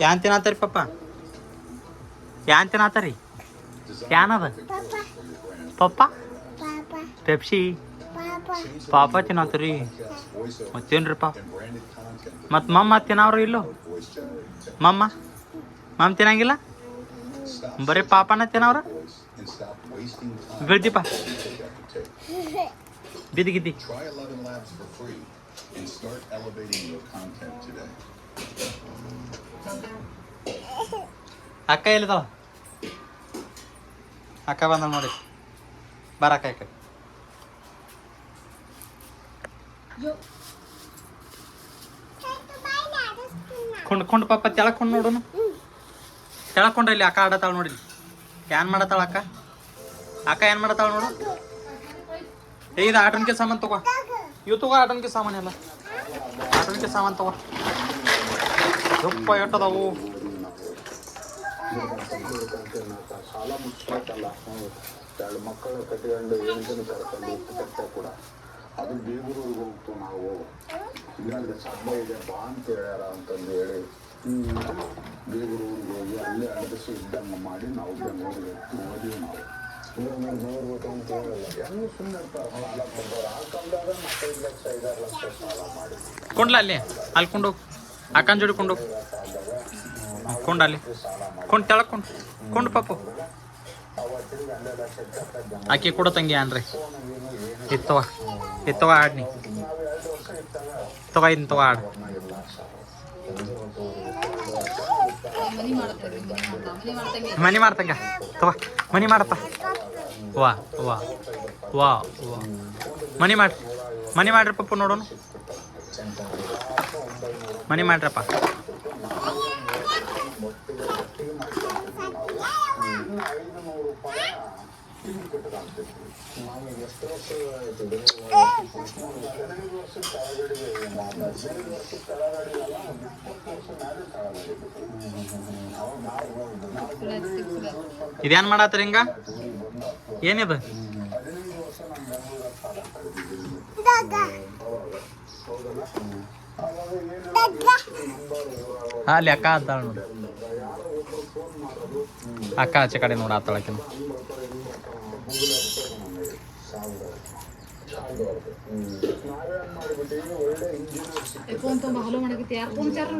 ಯಾನ್ ತಿನ್ನತ್ತಾರಿ ಪಪ್ಪ? ಯಾನ್ ತಿನ್ನತ್ತಾರಿ? ಯಾನದ ಪಪ್ಪ? ಪೆಪ್ಸಿ ಪಾಪ ತಿನ್ನತ್ತೀರಿ? ಮತ್ತೇನ್ರಿಪ್ಪ? ಮತ್ತು ಮಮ್ಮ ತಿನ್ನವ್ರು ಇಲ್ಲೋ? ಮಮ್ಮ ತಿನ್ನಂಗಿಲ್ಲ? ಬರೀ ಪಾಪನ ತಿನ್ನವ್ರ? ಬೀಳ್ತಿಪ್ಪ ಬಿದ್ದಿಗಿದ್ದಿ. ಅಕ್ಕ ಎಲ್ಲಿದಾವ? ಅಕ್ಕ ಬಂದ ನೋಡಿ. ಬರಕ್ಕ ಅಕ್ಕ. ಕೊಂಡು ಪಾಪ ತೆಳಕೊಂಡು ನೋಡೋನು. ತೆಳಕೊಂಡ್ರ ಇಲ್ಲಿ ಅಕ್ಕ ಆಡತಾಳ ನೋಡಿ. ಏನ್ ಮಾಡತ್ತಾಳ ಅಕ್ಕ? ಅಕ್ಕ ಏನ್ ಮಾಡತ್ತಾಳ ನೋಡು. ಇದು ಆಟನ್ಕೆ ಸಾಮಾನು ತಗೋ. ಇವು ತಗೋ ಆಟನ್ಕೆ ಸಾಮಾನು ಎಲ್ಲ. ಆಟನ್ಕೆ ಸಾಮಾನು ತಗೋ. ಯಪ್ಪ ಎಟ್ಟದವು. ಎರಡು ಮಕ್ಕಳ ಕಟ್ಟಿಕೊಂಡು ಹೆಂಡತಿನ ಕರ್ಕೊಂಡು ಕಟ್ಟೆ ಕೂಡ ಅದು ಬೀಗೂರಿಗೆ ಹೋಗ್ತು. ನಾವು ಇಲ್ಲಾಂದ್ರೆ ಸಬ್ಬ ಇದೆ ಬಾ ಅಂತ ಹೇಳ್ಯಾರ ಅಂತಂದು ಹೇಳಿ ಬೀಗೂರಿಗೆ ಹೋಗಿ ಅಲ್ಲೇ ಅಡಗಿಸಿ ಇದ್ದಂಗೆ ಮಾಡಿ ನಾವು ಬೆಂಗಳೂರಿಗೆ ಓದಿವಿ. ನಾವು ನೋಡ್ಬೇಕು ಅಂತ ಹೇಳಲ್ಲ. ಹೆಂಗೆ ಸುಮ್ಮನೆ ಇರ್ತಾರೆ. ಸಾಲ ಕೊಡ್ತಾರೆ. ಆ ಕಾಲದಾಗ 5 ಲಕ್ಷ 5-6 ಲಕ್ಷ ಸಾಲ ಮಾಡಿ ಕೊಂಡ್ಲ ಅಲ್ಲಿ ಅಲ್ಲಿ ಕೊಂಡು ಅಕ್ಕನ ಜೋಡಿ ಕೊಂಡು ಕೊಂಡ ಅಲ್ಲಿ ಕೊಂಡು ತೆಳಕೊಂಡು ಕೊಂಡು ಪಾಪು ಆಕಿ ಕೂಡ ತಂಗಿ ಅನ್ರಿ. ಇತ್ತವ ಆಡ್ನಿ ತಗೋ ಇನ್ ತಗೋ ಆಡ್. ಮನಿ ಮಾಡ್ತಂಗ ತಗೋ ಮನಿ ಮಾಡಪ್ಪ. ವಾ ವಾ ವಾ ವಾ ಮನಿ ಮಾಡ್ರಿ ಪಪ್ಪ ನೋಡೋನು. ಮನಿ ಮಾಡ್ರಪ್ಪ. ಇದೇನ್ ಮಾಡತ್ರಿ ಹಿಂಗ? ಏನಿದು? ಅಲ್ಲಿ ಅಕ್ಕ ಆತಾಳ ನೋಡಿ. ಅಕ್ಕ ಆಚೆ ಕಡೆ ನೋಡ ಆತಾಳಕಿನ. ಫೋನ್ ತುಂಬ ಹಲೋ ಮಾಡಕತ್ತಿ. ಯಾರು ಫೋನ್ ಚಾರು